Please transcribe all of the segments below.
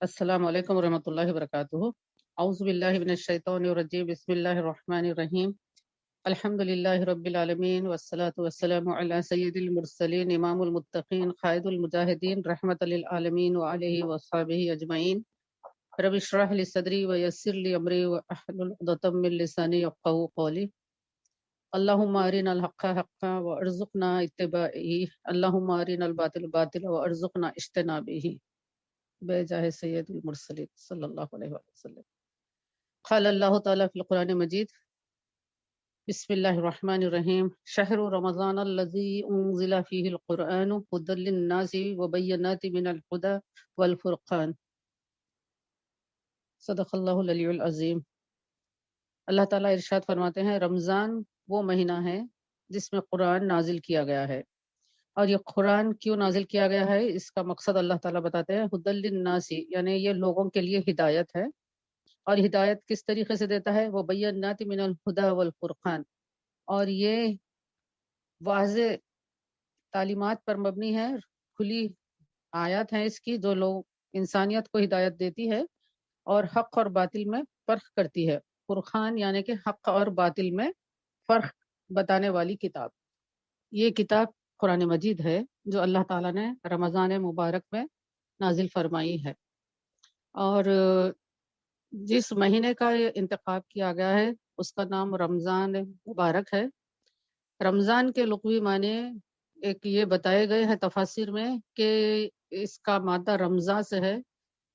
السلام علیکم ورحمۃ اللہ وبرکاتہ۔ اعوذ باللہ من الشیطان الرجیم، بسم اللہ الرحمن الرحیم۔ الحمد للہ رب العالمین والصلاة والسلام علی سید المرسلین امام المتقین قائد المجاہدین رحمۃ للعالمین وعلیہ وصحبہ اجمعین۔ رب اشرح لی صدری ویسر لی امری واحلل عقدۃ من لسانی یفقہوا قولی۔ اللہم ارنا الحق حقا وارزقنا اتباعہ، اللہم ارنا الباطل باطلا وارزقنا اجتنابہ، بے جاہ سید المرسلین صلی اللہ علیہ وسلم۔ قال اللہ تعالیٰ فی القرآن مجید، بسم اللہ الرحمن الرحیم، شہر رمضان الذی انزل فیہ القرآن ھدی للناس وبینات من الہدی والفرقان، صدق اللہ العلی العظیم۔ اللہ تعالیٰ ارشاد فرماتے ہیں، رمضان وہ مہینہ ہے جس میں قرآن نازل کیا گیا ہے۔ اور یہ قرآن کیوں نازل کیا گیا ہے، اس کا مقصد اللہ تعالیٰ بتاتے ہیں، ھدی للناس، یعنی یہ لوگوں کے لیے ہدایت ہے۔ اور ہدایت کس طریقے سے دیتا ہے، وبینات من الہدی والفرقان، اور یہ واضح تعلیمات پر مبنی ہے، کھلی آیات ہیں اس کی، جو لوگ انسانیت کو ہدایت دیتی ہے اور حق اور باطل میں فرق کرتی ہے۔ فرقان یعنی کہ حق اور باطل میں فرق بتانے والی کتاب۔ یہ کتاب قرآن مجید ہے جو اللہ تعالیٰ نے رمضان مبارک میں نازل فرمائی ہے۔ اور جس مہینے کا یہ انتخاب کیا گیا ہے اس کا نام رمضان مبارک ہے۔ رمضان کے لغوی معنی ایک یہ بتائے گئے ہیں تفاسیر میں کہ اس کا مادہ رمضاں سے ہے۔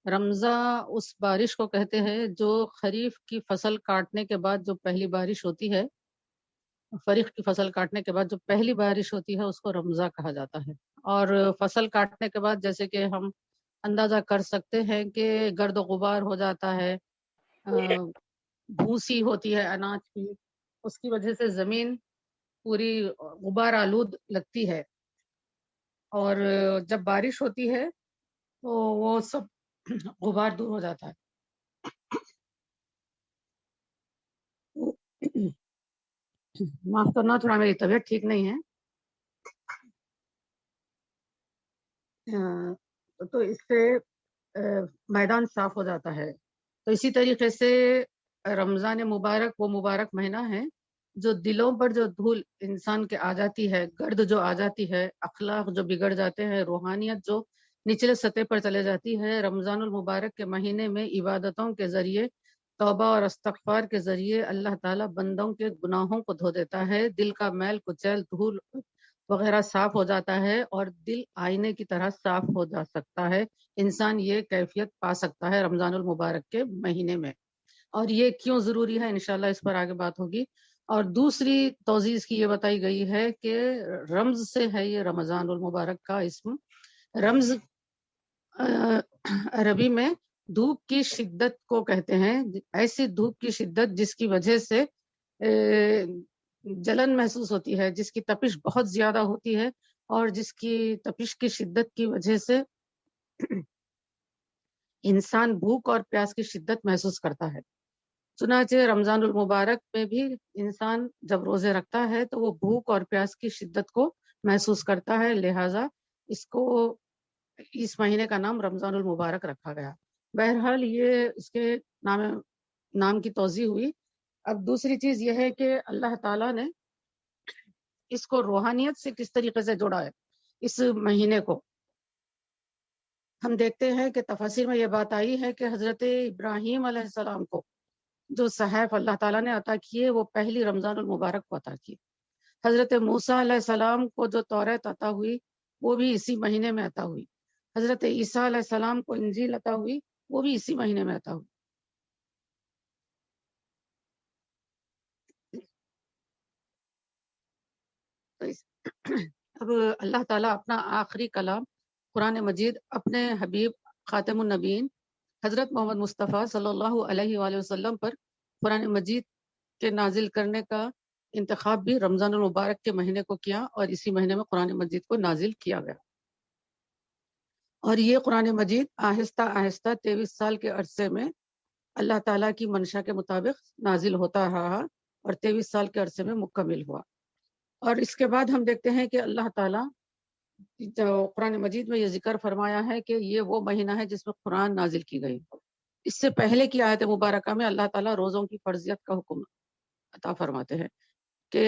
رمضاں اس بارش کو کہتے ہیں جو خریف کی فصل کاٹنے کے بعد جو پہلی بارش ہوتی ہے، فریخ کی فصل کاٹنے کے بعد جو پہلی بارش ہوتی ہے اس کو رمضاں کہا جاتا ہے۔ اور فصل کاٹنے کے بعد جیسے کہ ہم اندازہ کر سکتے ہیں کہ گرد و غبار ہو جاتا ہے، بھوسی ہوتی ہے اناج کی، اس کی وجہ سے زمین پوری غبار آلود لگتی ہے، اور جب بارش ہوتی ہے تو وہ سب غبار دور ہو جاتا ہے۔ معاف کرنا، تھوڑا میری طبیعت ٹھیک نہیں ہے، تو اس سے میدان صاف ہو جاتا ہے۔ تو اسی طریقے سے رمضان مبارک وہ مبارک مہینہ ہے جو دلوں پر جو دھول انسان کے آ جاتی ہے، گرد جو آ جاتی ہے، اخلاق جو بگڑ جاتے ہیں، روحانیت جو نچلے سطح پر چلے جاتی ہے، رمضان المبارک کے مہینے میں عبادتوں کے ذریعے، توبہ اور استغفار کے ذریعے اللہ تعالیٰ بندوں کے گناہوں کو دھو دیتا ہے، دل کا میل کچیل دھول وغیرہ صاف ہو جاتا ہے، اور دل آئینے کی طرح صاف ہو جا سکتا ہے۔ انسان یہ کیفیت پا سکتا ہے رمضان المبارک کے مہینے میں۔ اور یہ کیوں ضروری ہے، انشاءاللہ اس پر آگے بات ہوگی۔ اور دوسری توضیح اس کی یہ بتائی گئی ہے کہ رمز سے ہے یہ رمضان المبارک کا اسم۔ رمز عربی میں دھوپ کی شدت کو کہتے ہیں، ایسی دھوپ کی شدت جس کی وجہ سے جلن محسوس ہوتی ہے، جس کی تپش بہت زیادہ ہوتی ہے، اور جس کی تپش کی شدت کی وجہ سے انسان بھوک اور پیاس کی شدت محسوس کرتا ہے۔ چنانچہ رمضان المبارک میں بھی انسان جب روزے رکھتا ہے تو وہ بھوک اور پیاس کی شدت کو محسوس کرتا ہے، لہٰذا اس مہینے کا نام رمضان المبارک رکھا گیا۔ بہرحال یہ اس کے نام کی توضیح ہوئی۔ اب دوسری چیز یہ ہے کہ اللہ تعالیٰ نے اس کو روحانیت سے کس طریقے سے جوڑا ہے۔ اس مہینے کو ہم دیکھتے ہیں کہ تفاسیر میں یہ بات آئی ہے کہ حضرت ابراہیم علیہ السلام کو جو صحائف اللہ تعالیٰ نے عطا کیے وہ پہلی رمضان المبارک کو عطا کیے۔ حضرت موسیٰ علیہ السلام کو جو توریت عطا ہوئی وہ بھی اسی مہینے میں عطا ہوئی۔ حضرت عیسیٰ علیہ السلام کو انجیل عطا ہوئی وہ بھی اسی مہینے میں عطا ہوئی۔ اب اللہ تعالیٰ اپنا آخری کلام قرآن مجید اپنے حبیب خاتم النبیین حضرت محمد مصطفیٰ صلی اللہ علیہ وآلہ وسلم پر قرآن مجید کے نازل کرنے کا انتخاب بھی رمضان المبارک کے مہینے کو کیا، اور اسی مہینے میں قرآن مجید کو نازل کیا گیا۔ اور یہ قرآن مجید آہستہ آہستہ 23 سال کے عرصے میں اللہ تعالیٰ کی منشا کے مطابق نازل ہوتا رہا، اور 23 سال کے عرصے میں مکمل ہوا۔ اور اس کے بعد ہم دیکھتے ہیں کہ اللہ تعالیٰ جو قرآن مجید میں یہ ذکر فرمایا ہے کہ یہ وہ مہینہ ہے جس میں قرآن نازل کی گئی. اس سے پہلے کی آیت مبارکہ میں اللہ تعالیٰ روزوں کی فرضیت کا حکم عطا فرماتے ہیں کہ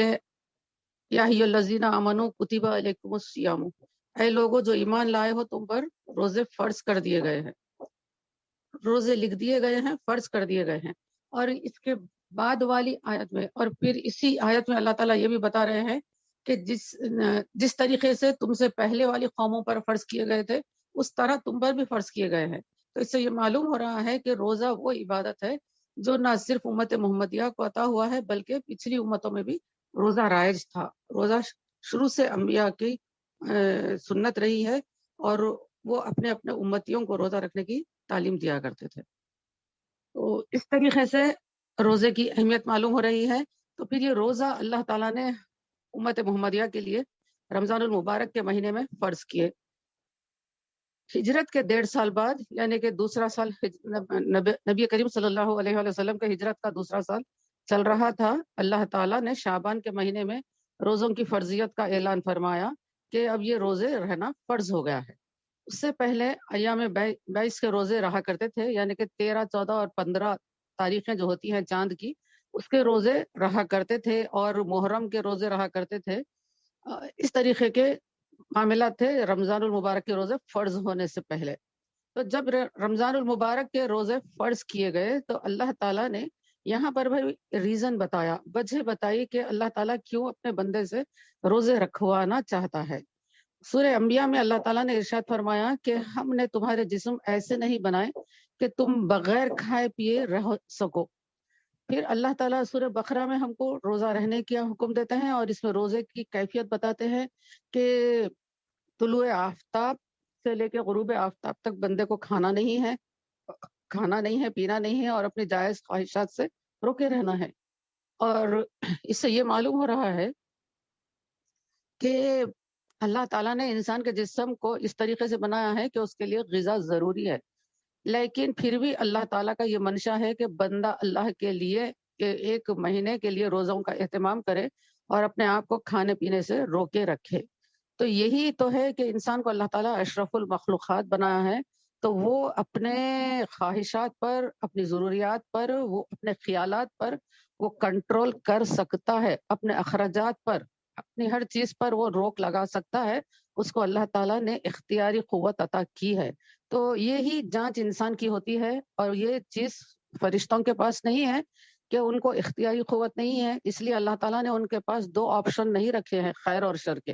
یا ایھا الذین آمنوا کتب علیکم الصیام، اے لوگوں جو ایمان لائے ہو تم پر روزے فرض کر دیے گئے ہیں، روزے لکھ دیے گئے ہیں، فرض کر دیے گئے ہیں. اور اس کے بعد والی آیت میں اور پھر اسی آیت میں اللہ تعالیٰ یہ بھی بتا رہے ہیں کہ جس طریقے سے تم سے پہلے والی قوموں پر فرض کیے گئے تھے اس طرح تم پر بھی فرض کیے گئے ہیں. تو اس سے یہ معلوم ہو رہا ہے کہ روزہ وہ عبادت ہے جو نہ صرف امت محمدیہ کو عطا ہوا ہے بلکہ پچھلی امتوں میں بھی روزہ رائج تھا. روزہ شروع سے انبیاء کی سنت رہی ہے اور وہ اپنے اپنے امتیوں کو روزہ رکھنے کی تعلیم دیا کرتے تھے. تو اس طریقے سے روزے کی اہمیت معلوم ہو رہی ہے. تو پھر یہ روزہ اللہ تعالیٰ نے امت محمدیہ کے لیے رمضان المبارک کے مہینے میں فرض کیے. ہجرت کے 1.5 سال بعد یعنی کہ دوسرا سال نبی کریم صلی اللہ علیہ وآلہ وسلم کے ہجرت کا دوسرا سال چل رہا تھا، اللہ تعالیٰ نے شعبان کے مہینے میں روزوں کی فرضیت کا اعلان فرمایا کہ اب یہ روزے رہنا فرض ہو گیا ہے. اس سے پہلے ایام 22 کے روزے رہا کرتے تھے، یعنی کہ 13، 14 اور 15 تاریخیں جو ہوتی ہیں چاند کی اس کے روزے رہا کرتے تھے اور محرم کے روزے رہا کرتے تھے. اس طریقے کے معاملات تھے رمضان المبارک کے روزے فرض ہونے سے پہلے. تو جب رمضان المبارک کے روزے فرض کیے گئے تو اللہ تعالیٰ نے یہاں پر بھی ریزن بتایا، وجہ بتائی کہ اللہ تعالیٰ کیوں اپنے بندے سے روزے رکھوانا چاہتا ہے. سورہ انبیاء میں اللہ تعالیٰ نے ارشاد فرمایا کہ ہم نے تمہارے جسم ایسے نہیں بنائے کہ تم بغیر کھائے پیے رہ سکو. پھر اللہ تعالیٰ سورہ بقرہ میں ہم کو روزہ رہنے کا حکم دیتے ہیں اور اس میں روزے کی کیفیت بتاتے ہیں کہ طلوع آفتاب سے لے کے غروب آفتاب تک بندے کو کھانا نہیں ہے، پینا نہیں ہے اور اپنی جائز خواہشات سے روکے رہنا ہے. اور اس سے یہ معلوم ہو رہا ہے کہ اللہ تعالیٰ نے انسان کے جسم کو اس طریقے سے بنایا ہے کہ اس کے لیے غذا ضروری ہے، لیکن پھر بھی اللہ تعالیٰ کا یہ منشا ہے کہ بندہ اللہ کے لیے کہ 1 مہینے کے لیے روزوں کا اہتمام کرے اور اپنے آپ کو کھانے پینے سے روکے رکھے. تو یہی تو ہے کہ انسان کو اللہ تعالیٰ اشرف المخلوقات بنایا ہے، تو وہ اپنے خواہشات پر، اپنی ضروریات پر، وہ اپنے خیالات پر وہ کنٹرول کر سکتا ہے، اپنے اخراجات پر، اپنی ہر چیز پر وہ روک لگا سکتا ہے. اس کو اللہ تعالیٰ نے اختیاری قوت عطا کی ہے. تو یہی جانچ انسان کی ہوتی ہے اور یہ چیز فرشتوں کے پاس نہیں ہے کہ ان کو اختیاری قوت نہیں ہے، اس لیے اللہ تعالیٰ نے ان کے پاس 2 آپشن نہیں رکھے ہیں خیر اور شر کے.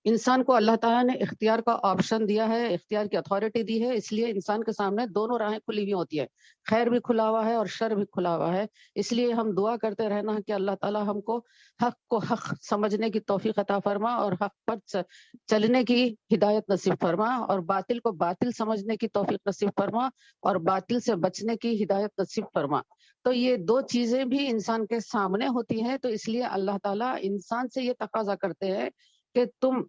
انسان کو اللہ تعالیٰ نے اختیار کا آپشن دیا ہے، اختیار کی اتھارٹی دی ہے، اس لیے انسان کے سامنے دونوں راہیں کھلی ہوئی ہوتی ہے، خیر بھی کھلا ہوا ہے اور شر بھی کھلا ہوا ہے. اس لیے ہم دعا کرتے رہنا کہ اللہ تعالیٰ ہم کو حق سمجھنے کی توفیق عطا فرما اور حق پر چلنے کی ہدایت نصیب فرما اور باطل کو باطل سمجھنے کی توفیق نصیب فرما اور باطل سے بچنے کی ہدایت نصیب فرما. تو یہ 2 چیزیں بھی انسان کے سامنے ہوتی ہیں، تو اس لیے اللہ تعالیٰ انسان سے یہ تقاضا کرتے ہیں کہ تم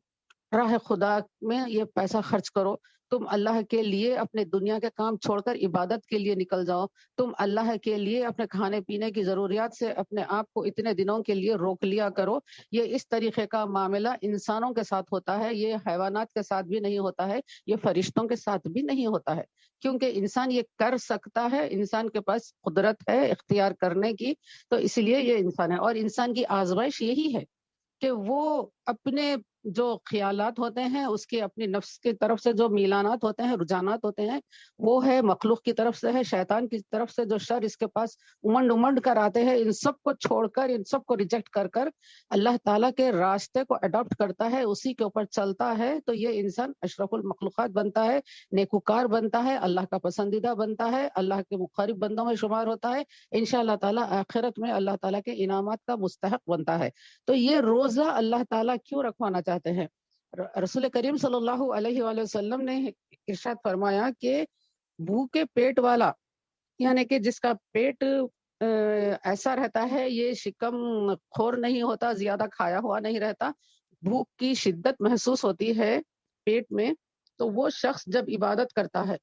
راہ خدا میں یہ پیسہ خرچ کرو، تم اللہ کے لیے اپنے دنیا کے کام چھوڑ کر عبادت کے لیے نکل جاؤ، تم اللہ کے لیے اپنے کھانے پینے کی ضروریات سے اپنے آپ کو اتنے دنوں کے لیے روک لیا کرو. یہ اس طریقے کا معاملہ انسانوں کے ساتھ ہوتا ہے، یہ حیوانات کے ساتھ بھی نہیں ہوتا ہے، یہ فرشتوں کے ساتھ بھی نہیں ہوتا ہے، کیونکہ انسان یہ کر سکتا ہے، انسان کے پاس قدرت ہے اختیار کرنے کی، تو اس لیے یہ انسان ہے. اور انسان کی آزمائش یہی ہے کہ وہ اپنے جو خیالات ہوتے ہیں، اس کے اپنی نفس کی طرف سے جو میلانات ہوتے ہیں، رجحانات ہوتے ہیں، وہ ہے مخلوق کی طرف سے ہے، شیطان کی طرف سے جو شر اس کے پاس امنڈ کر آتے ہیں، ان سب کو چھوڑ کر، ان سب کو ریجیکٹ کر اللہ تعالیٰ کے راستے کو اڈاپٹ کرتا ہے، اسی کے اوپر چلتا ہے، تو یہ انسان اشرف المخلوقات بنتا ہے، نیکوکار بنتا ہے، اللہ کا پسندیدہ بنتا ہے، اللہ کے مقرب بندوں میں شمار ہوتا ہے، انشاءاللہ تعالیٰ آخرت میں اللہ تعالیٰ کے انعامات کا مستحق بنتا ہے. تو یہ روزہ اللہ تعالیٰ کیوں رکھوانا چاہتے ہیں؟ رسول کریم صلی اللہ علیہ وآلہ وسلم نے ارشاد فرمایا کہ بھوکے پیٹ والا، یعنی کہ جس کا پیٹ ایسا رہتا ہے، یہ شکم خور نہیں ہوتا، زیادہ کھایا ہوا نہیں رہتا، بھوک کی شدت محسوس ہوتی ہے پیٹ میں، تو وہ شخص جب عبادت کرتا ہے،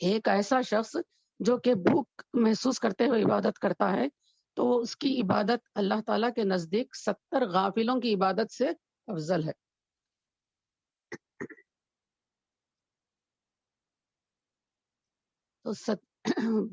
ایک ایسا شخص جو کہ بھوک محسوس کرتے ہوئے عبادت کرتا ہے، تو اس کی عبادت اللہ تعالیٰ کے نزدیک 70 غافلوں کی عبادت سے افضل ہے. تو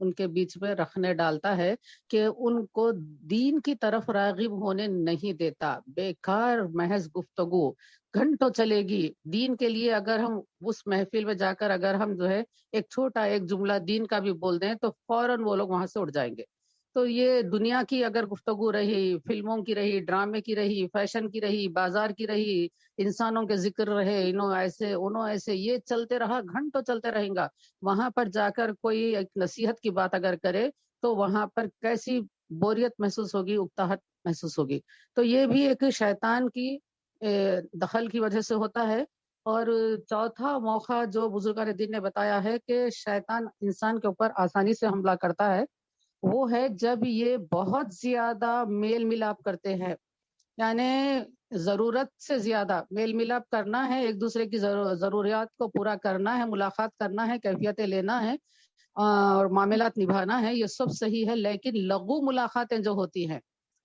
ان کے بیچ میں رکھنے ڈالتا ہے کہ ان کو دین کی طرف راغب ہونے نہیں دیتا. بیکار محض گفتگو گھنٹوں چلے گی دین کے لیے. اگر ہم اس محفل میں جا کر اگر ہم جو ہے ایک چھوٹا ایک جملہ دین کا بھی بول دیں تو فوراً وہ لوگ وہاں سے اٹھ جائیں گے. تو یہ دنیا کی اگر گفتگو رہی، فلموں کی رہی، ڈرامے کی رہی، فیشن کی رہی، بازار کی رہی، انسانوں کے ذکر رہے، انہوں ایسے انہوں ایسے، یہ چلتے رہا گھنٹوں چلتے رہیں گا. وہاں پر جا کر کوئی ایک نصیحت کی بات اگر کرے تو وہاں پر کیسی بوریت محسوس ہوگی، اکتاہٹ محسوس ہوگی. تو یہ بھی ایک شیطان کی دخل کی وجہ سے ہوتا ہے. اور چوتھا موقع جو بزرگان دین نے بتایا ہے کہ شیطان انسان کے اوپر آسانی سے حملہ کرتا ہے، وہ ہے جب یہ بہت زیادہ میل ملاپ کرتے ہیں. یعنی ضرورت سے زیادہ میل ملاپ کرنا ہے، ایک دوسرے کی ضروریات کو پورا کرنا ہے، ملاقات کرنا ہے، کیفیتیں لینا ہے اور معاملات نبھانا ہے، یہ سب صحیح ہے. لیکن لغو ملاقاتیں جو ہوتی ہیں،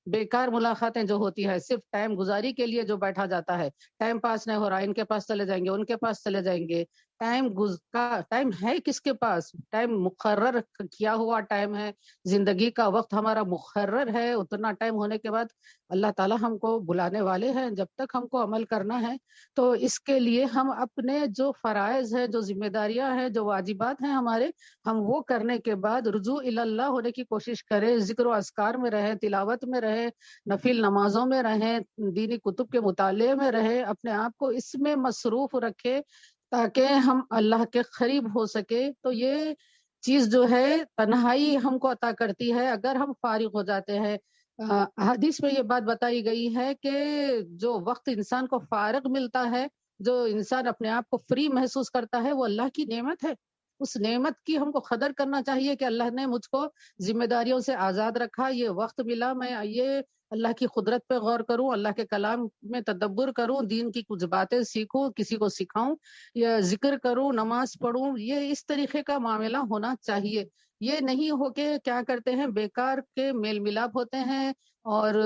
بیکار ملاقاتیں جو ہوتی ہے، صرف ٹائم گزاری کے لیے جو بیٹھا جاتا ہے، ٹائم پاس نہیں ہو رہا، ان کے پاس چلے جائیں گے، ان کے پاس چلے جائیں گے. ٹائم ہے کس کے پاس؟ ٹائم مقرر کیا ہوا ٹائم ہے، زندگی کا وقت ہمارا مقرر ہے. اتنا ٹائم ہونے کے بعد اللہ تعالیٰ ہم کو بلانے والے ہیں، جب تک ہم کو عمل کرنا ہے. تو اس کے لیے ہم اپنے جو فرائض ہے، جو ذمہ داریاں ہیں، جو واجبات ہیں ہمارے، ہم وہ کرنے کے بعد رجوع اللہ ہونے کی کوشش کریں، ذکر و اذکار میں رہیں، تلاوت میں رہیں، نفل نمازوں میں رہیں، دینی کتب کے مطالعے میں رہیں، اپنے آپ کو اس میں مصروف رکھے تاکہ ہم اللہ کے قریب ہو سکے. تو یہ چیز جو ہے تنہائی ہم کو عطا کرتی ہے اگر ہم فارغ ہو جاتے ہیں. حدیث میں یہ بات بتائی گئی ہے کہ جو وقت انسان کو فارغ ملتا ہے، جو انسان اپنے آپ کو فری محسوس کرتا ہے، وہ اللہ کی نعمت ہے. اس نعمت کی ہم کو قدر کرنا چاہیے کہ اللہ نے مجھ کو ذمہ داریوں سے آزاد رکھا، یہ وقت ملا، میں یہ اللہ کی قدرت پہ غور کروں، اللہ کے کلام میں تدبر کروں، دین کی کچھ باتیں سیکھوں، کسی کو سکھاؤں، یا ذکر کروں، نماز پڑھوں. یہ اس طریقے کا معاملہ ہونا چاہیے. یہ نہیں ہو کہ کیا کرتے ہیں، بیکار کے میل ملاپ ہوتے ہیں اور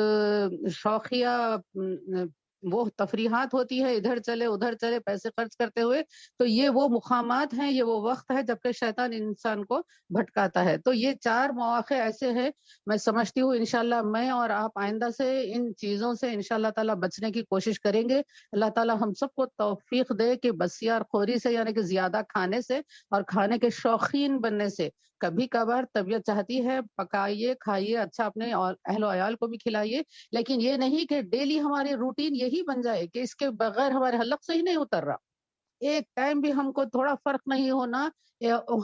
شوخیہ وہ تفریحات ہوتی ہے، ادھر چلے ادھر چلے پیسے خرچ کرتے ہوئے. تو یہ وہ مقامات ہیں، یہ وہ وقت ہے جبکہ شیطان انسان کو بھٹکاتا ہے. تو یہ 4 مواقع ایسے ہیں، میں سمجھتی ہوں انشاءاللہ میں اور آپ آئندہ سے ان چیزوں سے انشاءاللہ تعالیٰ بچنے کی کوشش کریں گے. اللہ تعالیٰ ہم سب کو توفیق دے کہ بسیار خوری سے، یعنی کہ زیادہ کھانے سے اور کھانے کے شوقین بننے سے. کبھی کبھار طبیعت چاہتی ہے پکائیے، کھائیے، اچھا اپنے اہل و عیال کو بھی کھلائیے، لیکن یہ نہیں کہ ڈیلی ہماری روٹین یہی بن جائے کہ اس کے بغیر ہمارے حلق سے ہی نہیں اتر رہا. ایک ٹائم بھی ہم کو تھوڑا فرق نہیں ہونا،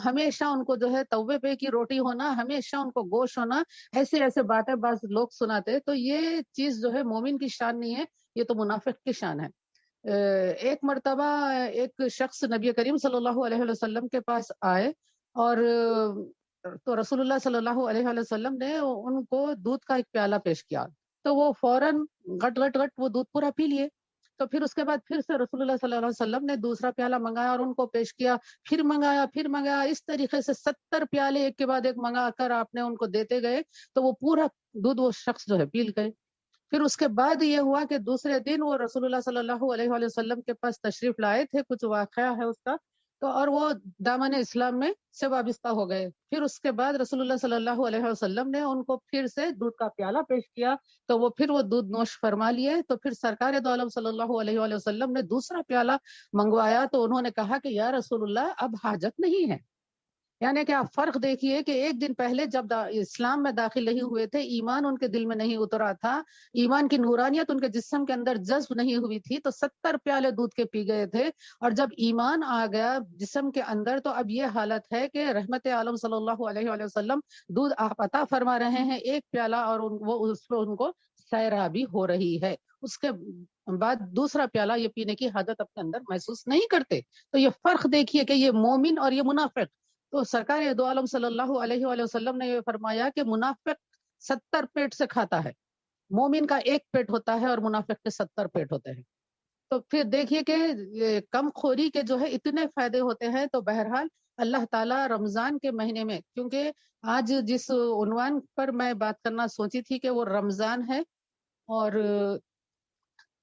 ہمیشہ ان کو جو ہے توے پہ کی روٹی ہونا، ہمیشہ ان کو گوشت ہونا، ایسے ایسے باتیں بعض لوگ سناتے. تو یہ چیز جو ہے مومن کی شان نہیں ہے، یہ تو منافق کی شان ہے. ایک مرتبہ ایک شخص نبی کریم صلی اللہ علیہ وسلم کے پاس آئے اور تو رسول اللہ صلی اللہ علیہ وسلم نے ان کو دودھ کا ایک پیالہ پیش کیا. تو وہ فوراً گٹ گٹ گٹ وہ دودھ پورا پی لیے. تو پھر اس کے بعد پھر سے رسول اللہ صلی اللہ علیہ وسلم نے دوسرا پیالہ منگایا اور ان کو پیش کیا، پھر منگایا. اس طریقے سے 70 پیالے ایک کے بعد ایک منگا کر آپ نے ان کو دیتے گئے. تو وہ پورا دودھ وہ شخص جو ہے پی گئے. پھر اس کے بعد یہ ہوا کہ دوسرے دن وہ رسول اللہ صلی اللہ علیہ وسلم کے پاس تشریف لائے تھے، کچھ واقعہ ہے اس کا، تو اور وہ دامن اسلام میں سے وابستہ ہو گئے. پھر اس کے بعد رسول اللہ صلی اللہ علیہ وسلم نے ان کو پھر سے دودھ کا پیالہ پیش کیا، تو وہ پھر وہ دودھ نوش فرما لیے. تو پھر سرکار دو عالم صلی اللہ علیہ وسلم نے دوسرا پیالہ منگوایا. تو انہوں نے کہا کہ یا رسول اللہ اب حاجت نہیں ہے. یعنی کہ آپ فرق دیکھیے کہ ایک دن پہلے جب اسلام میں داخل نہیں ہوئے تھے، ایمان ان کے دل میں نہیں اترا تھا، ایمان کی نورانیت ان کے جسم کے اندر جذب نہیں ہوئی تھی، تو 70 پیالے دودھ کے پی گئے تھے. اور جب ایمان آ گیا جسم کے اندر تو اب یہ حالت ہے کہ رحمت عالم صلی اللہ علیہ وسلم دودھ آپ عطا فرما رہے ہیں ایک پیالہ، اور وہ اس پہ ان کو سیرابی ہو رہی ہے. اس کے بعد دوسرا پیالہ یہ پینے کی حاجت اپنے اندر محسوس نہیں کرتے. تو یہ فرق دیکھیے کہ یہ مومن اور یہ منافق. تو سرکار دو عالم صلی اللہ علیہ وسلم نے یہ فرمایا کہ منافق 70 پیٹ سے کھاتا ہے، مومن کا ایک پیٹ ہوتا ہے اور منافق کے 70 پیٹ ہوتے ہیں. تو پھر دیکھیے کہ کم خوری کے جو ہے اتنے فائدے ہوتے ہیں. تو بہرحال اللہ تعالیٰ رمضان کے مہینے میں، کیونکہ آج جس عنوان پر میں بات کرنا سوچی تھی کہ وہ رمضان ہے، اور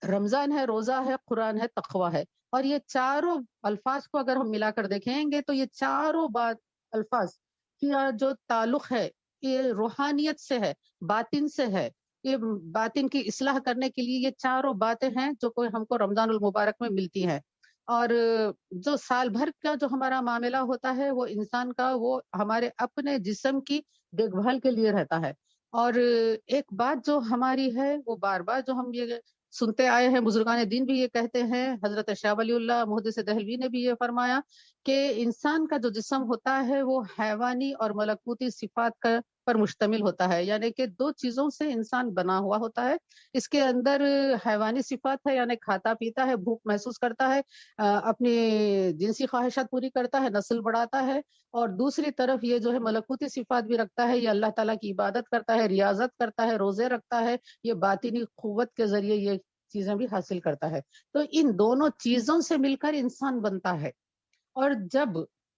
رمضان ہے، روزہ ہے، قرآن ہے، تقویٰ ہے. اور یہ چاروں الفاظ کو اگر ہم ملا کر دیکھیں گے تو یہ چاروں بات الفاظ کا جو تعلق ہے یہ روحانیت سے ہے، باطن سے ہے. یہ باطن کی اصلاح کرنے کے لیے یہ چاروں باتیں ہیں جو کوئی ہم کو رمضان المبارک میں ملتی ہیں. اور جو سال بھر کا جو ہمارا معاملہ ہوتا ہے وہ انسان کا وہ ہمارے اپنے جسم کی دیکھ بھال کے لیے رہتا ہے. اور ایک بات جو ہماری ہے وہ بار بار جو ہم یہ سنتے آئے ہیں، بزرگان دین بھی یہ کہتے ہیں، حضرت شاہ ولی اللہ محدث دہلوی نے بھی یہ فرمایا کہ انسان کا جو جسم ہوتا ہے وہ حیوانی اور ملکوتی صفات پر مشتمل ہوتا ہے، یعنی کہ دو چیزوں سے انسان بنا ہوا ہوتا ہے. اس کے اندر حیوانی صفات ہے، یعنی کھاتا پیتا ہے، بھوک محسوس کرتا ہے، اپنی جنسی خواہشات پوری کرتا ہے، نسل بڑھاتا ہے. اور دوسری طرف یہ جو ہے ملکوتی صفات بھی رکھتا ہے، یہ اللہ تعالیٰ کی عبادت کرتا ہے، ریاضت کرتا ہے، روزے رکھتا ہے، یہ باطنی قوت کے ذریعے یہ چیزیں بھی حاصل کرتا ہے. تو ان دونوں چیزوں سے مل کر انسان بنتا ہے. اور جب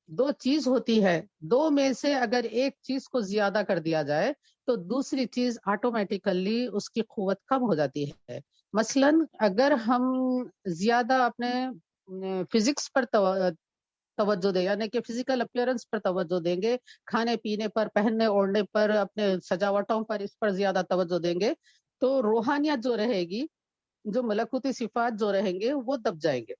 دو چیز ہوتی ہے، دو میں سے اگر ایک چیز کو زیادہ کر دیا جائے تو دوسری چیز آٹومیٹیکلی اس کی قوت کم ہو جاتی ہے. مثلا اگر ہم زیادہ اپنے فزکس پر توجہ دیں، یعنی کہ فزیکل اپیئرنس پر توجہ دیں گے، کھانے پینے پر، پہننے اوڑھنے پر، اپنے سجاوٹوں پر، اس پر زیادہ توجہ دیں گے تو روحانیت جو رہے گی، جو ملکوتی صفات جو رہیں گے وہ دب جائیں گے.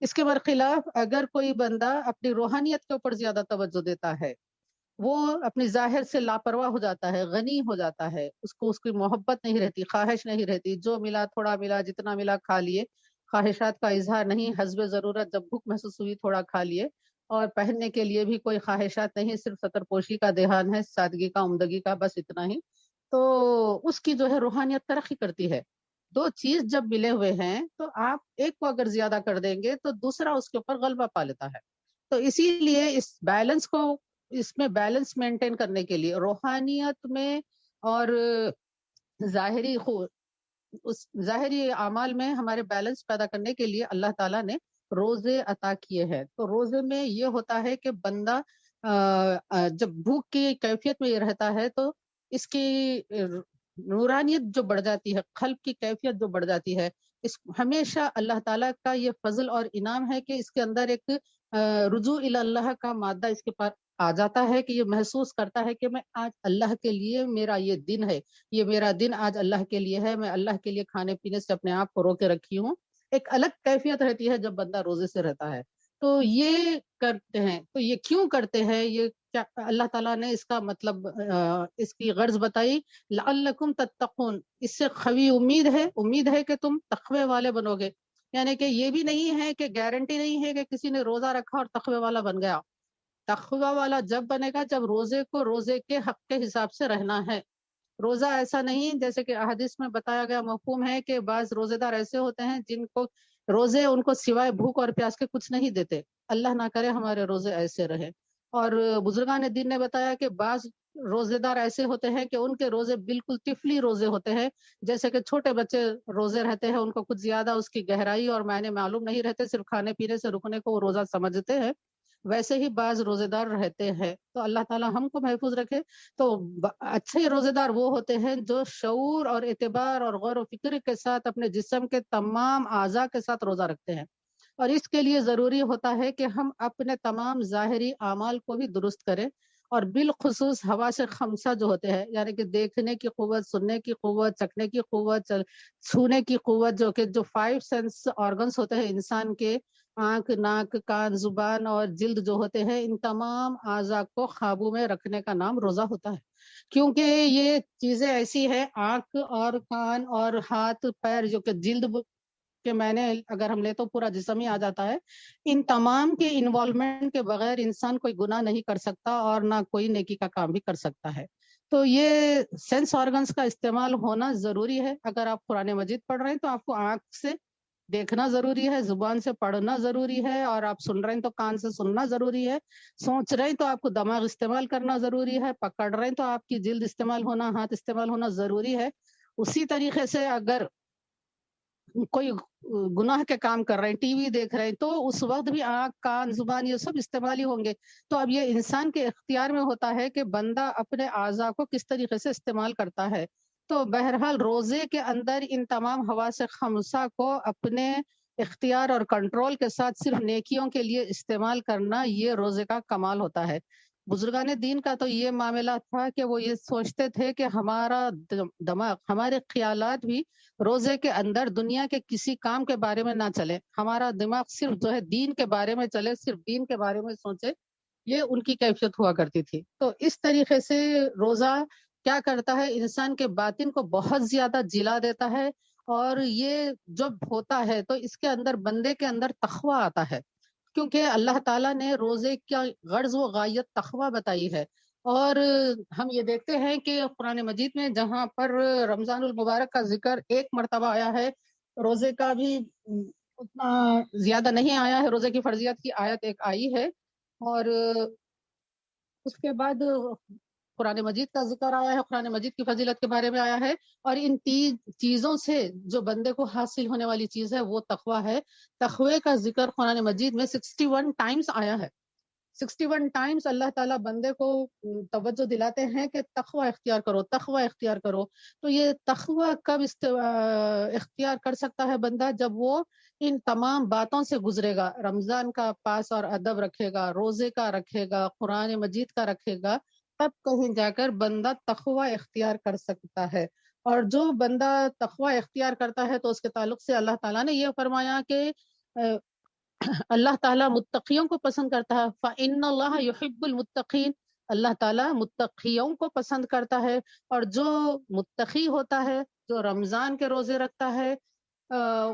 اس کے برخلاف اگر کوئی بندہ اپنی روحانیت کے اوپر زیادہ توجہ دیتا ہے، وہ اپنی ظاہر سے لاپرواہ ہو جاتا ہے، غنی ہو جاتا ہے، اس کی محبت نہیں رہتی، خواہش نہیں رہتی، جو ملا تھوڑا ملا، جتنا ملا کھا لیے، خواہشات کا اظہار نہیں، حسب ضرورت جب بھوک محسوس ہوئی تھوڑا کھا لیے، اور پہننے کے لیے بھی کوئی خواہشات نہیں، صرف ستر پوشی کا دھیان ہے، سادگی کا، عمدگی کا، بس اتنا ہی. تو اس کی جو ہے روحانیت ترقی کرتی ہے. دو چیز جب ملے ہوئے ہیں تو آپ ایک کو اگر زیادہ کر دیں گے تو دوسرا اس کے اوپر غلبہ پا لیتا ہے. تو اسی لیے اس میں بیلنس مینٹین کرنے کے لیے روحانیت میں اور ظاہری ظاہری اعمال میں ہمارے بیلنس پیدا کرنے کے لیے اللہ تعالیٰ نے روزے عطا کیے ہیں. تو روزے میں یہ ہوتا ہے کہ بندہ جب بھوک کی کیفیت میں یہ رہتا ہے تو اس کی نورانیت جو بڑھ جاتی ہے، قلب کی کیفیت جو بڑھ جاتی ہے. ہمیشہ اللہ تعالیٰ کا یہ فضل اور انعام ہے کہ اس کے اندر ایک رجوع الی اللہ کا مادہ اس کے پاس آ جاتا ہے کہ یہ محسوس کرتا ہے کہ میں آج اللہ کے لیے، میرا یہ دن ہے، یہ میرا دن آج اللہ کے لیے ہے، میں اللہ کے لیے کھانے پینے سے اپنے آپ کو روکے رکھی ہوں. ایک الگ کیفیت رہتی ہے جب بندہ روزے سے رہتا ہے. تو یہ کرتے ہیں. تو یہ کیوں کرتے ہیں؟ یہ کیا اللہ تعالیٰ نے اس کا مطلب اس کی غرض بتائی، لعلکم تتقون. اس سے قوی امید ہے کہ تم تقوی والے بنو گے. یعنی کہ یہ بھی نہیں ہے کہ گارنٹی نہیں ہے کہ کسی نے روزہ رکھا اور تقوی والا بن گیا. تقوی والا جب بنے گا جب روزے کو روزے کے حق کے حساب سے رہنا ہے. روزہ ایسا نہیں جیسے کہ احادیث میں بتایا گیا مفہوم ہے کہ بعض روزے دار ایسے ہوتے ہیں جن کو روزے ان کو سوائے بھوک اور پیاس کے کچھ نہیں دیتے. اللہ نہ کرے ہمارے روزے ایسے رہے. اور بزرگان دین نے بتایا کہ بعض روزے دار ایسے ہوتے ہیں کہ ان کے روزے بالکل طفلی روزے ہوتے ہیں، جیسے کہ چھوٹے بچے روزے رہتے ہیں، ان کو کچھ زیادہ اس کی گہرائی اور معنی معلوم نہیں رہتے، صرف کھانے پینے سے رکنے کو وہ روزہ سمجھتے ہیں. ویسے ہی بعض روزے دار رہتے ہیں. تو اللہ تعالیٰ ہم کو محفوظ رکھے. تو اچھے روزے دار وہ ہوتے ہیں جو شعور اور اعتبار اور غور و فکر کے ساتھ اپنے جسم کے تمام اعضاء کے ساتھ روزہ رکھتے ہیں. اور اس کے لیے ضروری ہوتا ہے کہ ہم اپنے تمام ظاہری اعمال کو بھی درست کریں، اور بالخصوص حواس خمسہ جو ہوتے ہیں، یعنی کہ دیکھنے کی قوت، سننے کی قوت، چکھنے کی قوت، چھونے کی قوت، جو کہ جو 5 سینس آرگنس ہوتے ہیں انسان کے، آنکھ، ناک، کان، زبان اور جلد جو ہوتے ہیں، ان تمام اعضاء کو قابو میں رکھنے کا نام روزہ ہوتا ہے. کیونکہ یہ چیزیں ایسی ہیں، آنکھ اور کان اور ہاتھ پیر جو کہ جلد کہ میں نے اگر ہم لے تو پورا جسم ہی آ جاتا ہے، ان تمام کے انوالومنٹ کے بغیر انسان کوئی گناہ نہیں کر سکتا اور نہ کوئی نیکی کا کام بھی کر سکتا ہے. تو یہ سینس آرگنس کا استعمال ہونا ضروری ہے. اگر آپ قرآن مجید پڑھ رہے ہیں تو آپ کو آنکھ سے دیکھنا ضروری ہے، زبان سے پڑھنا ضروری ہے، اور آپ سن رہے ہیں تو کان سے سننا ضروری ہے، سوچ رہے ہیں تو آپ کو دماغ استعمال کرنا ضروری ہے، پکڑ رہے ہیں تو آپ کی جلد استعمال ہونا، ہاتھ استعمال ہونا ضروری ہے. اسی طریقے سے اگر کوئی گناہ کے کام کر رہے ہیں، ٹی وی دیکھ رہے ہیں، تو اس وقت بھی آنکھ، کان، زبان یہ سب استعمال ہی ہوں گے. تو اب یہ انسان کے اختیار میں ہوتا ہے کہ بندہ اپنے اعضاء کو کس طریقے سے استعمال کرتا ہے. تو بہرحال روزے کے اندر ان تمام حواس خمسہ کو اپنے اختیار اور کنٹرول کے ساتھ صرف نیکیوں کے لیے استعمال کرنا، یہ روزے کا کمال ہوتا ہے. بزرگان دین کا تو یہ معاملہ تھا کہ وہ یہ سوچتے تھے کہ ہمارا دماغ، ہمارے خیالات بھی روزے کے اندر دنیا کے کسی کام کے بارے میں نہ چلے، ہمارا دماغ صرف جو ہے دین کے بارے میں چلے، صرف دین کے بارے میں سوچے، یہ ان کی کیفیت ہوا کرتی تھی۔ تو اس طریقے سے روزہ کیا کرتا ہے، انسان کے باطن کو بہت زیادہ جلا دیتا ہے، اور یہ جب ہوتا ہے تو اس کے اندر بندے کے اندر تقویٰ آتا ہے، کیونکہ اللہ تعالیٰ نے روزے کا غرض و غایت تقویٰ بتائی ہے۔ اور ہم یہ دیکھتے ہیں کہ قرآن مجید میں جہاں پر رمضان المبارک کا ذکر ایک مرتبہ آیا ہے، روزے کا بھی اتنا زیادہ نہیں آیا ہے، روزے کی فرضیت کی آیت ایک آئی ہے، اور اس کے بعد قرآن مجید کا ذکر آیا ہے، قرآن مجید کی فضیلت کے بارے میں آیا ہے، اور ان تین چیزوں سے جو بندے کو حاصل ہونے والی چیز ہے وہ تقویٰ ہے۔ تقوی کا ذکر قرآن مجید میں 61 ٹائمز آیا ہے۔ 61 ٹائمز اللہ تعالیٰ بندے کو توجہ دلاتے ہیں کہ تقوی اختیار کرو، تقوی اختیار کرو۔ تو یہ تقوی کب اختیار کر سکتا ہے بندہ؟ جب وہ ان تمام باتوں سے گزرے گا، رمضان کا پاس اور ادب رکھے گا، روزے کا رکھے گا، قرآن مجید کا رکھے گا، تب کہیں جا کر بندہ تقوی اختیار کر سکتا ہے۔ اور جو بندہ تقوی اختیار کرتا ہے تو اس کے تعلق سے اللہ تعالیٰ نے یہ فرمایا کہ اللہ تعالیٰ متقیوں کو پسند کرتا ہے، فَإِنَّ اللَّهَ يُحِبُّ الْمُتَّقِينَ، اللہ تعالیٰ متقیوں کو پسند کرتا ہے۔ اور جو متقی ہوتا ہے، جو رمضان کے روزے رکھتا ہے،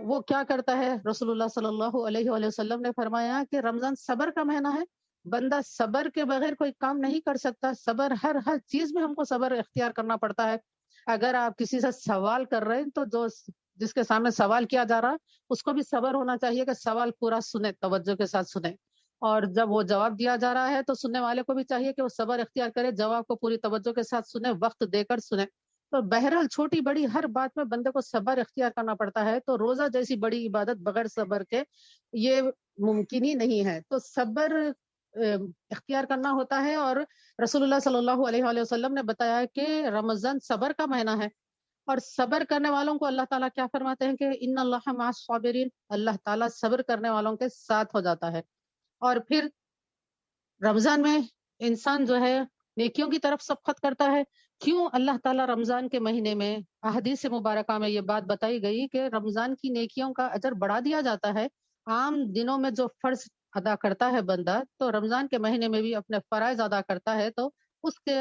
وہ کیا کرتا ہے؟ رسول اللہ صلی اللہ علیہ وآلہ وسلم نے فرمایا کہ رمضان صبر کا مہینہ ہے، بندہ صبر کے بغیر کوئی کام نہیں کر سکتا، صبر ہر چیز میں ہم کو صبر اختیار کرنا پڑتا ہے۔ اگر آپ کسی سے سوال کر رہے ہیں تو جس کے سامنے سوال کیا جا رہا اس کو بھی صبر ہونا چاہیے کہ سوال پورا سنیں، توجہ کے ساتھ سنیں، اور جب وہ جواب دیا جا رہا ہے تو سننے والے کو بھی چاہیے کہ وہ صبر اختیار کرے، جواب کو پوری توجہ کے ساتھ سنیں، وقت دے کر سنیں۔ تو بہرحال چھوٹی بڑی ہر بات میں بندے کو صبر اختیار کرنا پڑتا ہے، تو روزہ جیسی بڑی عبادت بغیر صبر کے یہ ممکن ہی نہیں ہے۔ تو صبر اختیار کرنا ہوتا ہے، اور رسول اللہ صلی اللہ علیہ وآلہ وسلم نے بتایا کہ رمضان صبر کا مہینہ ہے، اور صبر کرنے والوں کو اللہ تعالیٰ کیا فرماتے ہیں کہ ان اللہ مع الصابرین، اللہ تعالیٰ صبر کرنے والوں کے ساتھ ہو جاتا ہے۔ اور پھر رمضان میں انسان جو ہے نیکیوں کی طرف سبقت کرتا ہے۔ کیوں اللہ تعالیٰ رمضان کے مہینے میں احادیث مبارکہ میں یہ بات بتائی گئی کہ رمضان کی نیکیوں کا اجر بڑھا دیا جاتا ہے۔ عام دنوں میں جو فرض ادا کرتا ہے بندہ، تو رمضان کے مہینے میں بھی اپنے فرائض ادا کرتا ہے تو اس کے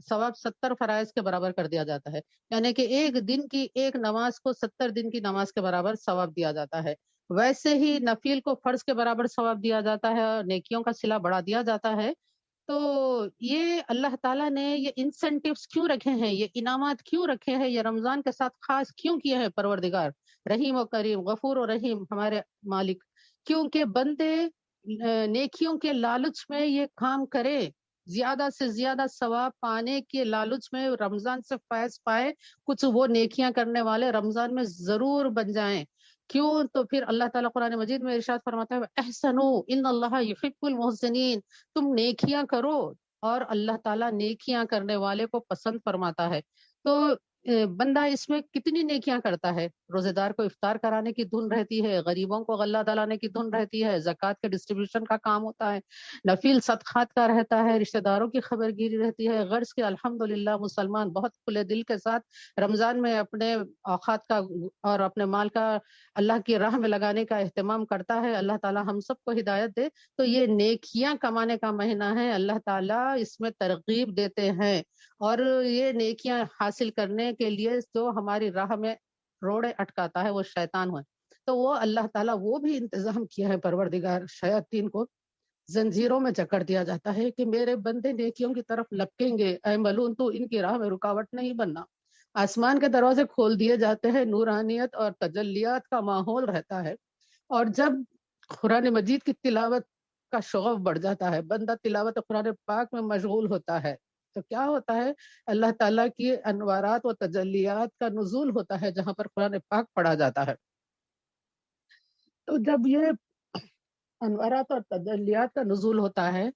ثواب 70 فرائض کے برابر کر دیا جاتا ہے، یعنی کہ ایک دن کی ایک نماز کو 70 دن کی نماز کے برابر ثواب دیا جاتا ہے۔ ویسے ہی نفل کو فرض کے برابر ثواب دیا جاتا ہے، اور نیکیوں کا صلہ بڑھا دیا جاتا ہے۔ تو یہ اللہ تعالیٰ نے یہ انسینٹیوز کیوں رکھے ہیں، یہ انعامات کیوں رکھے ہیں، یہ رمضان کے ساتھ خاص کیوں کیے ہیں پروردگار رحیم و کریم، غفور و رحیم ہمارے مالک؟ کیونکہ بندے نیکیوں کے لالچ میں یہ کام کرے، زیادہ سے زیادہ ثواب پانے کے لالچ میں رمضان سے فیض پائے، کچھ وہ نیکیاں کرنے والے رمضان میں ضرور بن جائیں۔ کیوں؟ تو پھر اللہ تعالیٰ قرآن مجید میں ارشاد فرماتا ہے احسنوا ان اللہ یحب المحسنین، تم نیکیاں کرو، اور اللہ تعالیٰ نیکیاں کرنے والے کو پسند فرماتا ہے۔ تو بندہ اس میں کتنی نیکیاں کرتا ہے، روزے دار کو افطار کرانے کی دھن رہتی ہے، غریبوں کو غلہ دلانے کی دھن رہتی ہے، زکوٰۃ کے ڈسٹریبیوشن کا کام ہوتا ہے، نفیل صدقات کا رہتا ہے، رشتہ داروں کی خبر گیری رہتی ہے، غرض کے الحمدللہ مسلمان بہت کھلے دل کے ساتھ رمضان میں اپنے اوقات کا اور اپنے مال کا اللہ کی راہ میں لگانے کا اہتمام کرتا ہے۔ اللہ تعالیٰ ہم سب کو ہدایت دے۔ تو یہ نیکیاں کمانے کا مہینہ ہے، اللہ تعالیٰ اس میں ترغیب دیتے ہیں، اور یہ نیکیاں حاصل کرنے کے لیے جو ہماری راہ میں روڑے اٹکاتا ہے وہ شیطان ہے، تو وہ اللہ تعالیٰ وہ بھی انتظام کیا ہے پروردگار، شیاطین کو زنجیروں میں جکڑ دیا جاتا ہے کہ میرے بندے نیکیوں کی طرف لپکیں گے، اے ملون تو ان کی راہ میں رکاوٹ نہیں بننا۔ آسمان کے دروازے کھول دیے جاتے ہیں، نورانیت اور تجلیات کا ماحول رہتا ہے، اور جب قرآن مجید کی تلاوت کا شغف بڑھ جاتا ہے، بندہ تلاوت قرآن پاک میں مشغول ہوتا ہے، تو کیا ہوتا ہے؟ اللہ تعالیٰ کی انوارات و تجلیات کا نزول ہوتا ہے جہاں پر قرآن پاک پڑھا جاتا ہے۔ تو جب یہ انوارات اور تجلیات کا نزول ہوتا ہے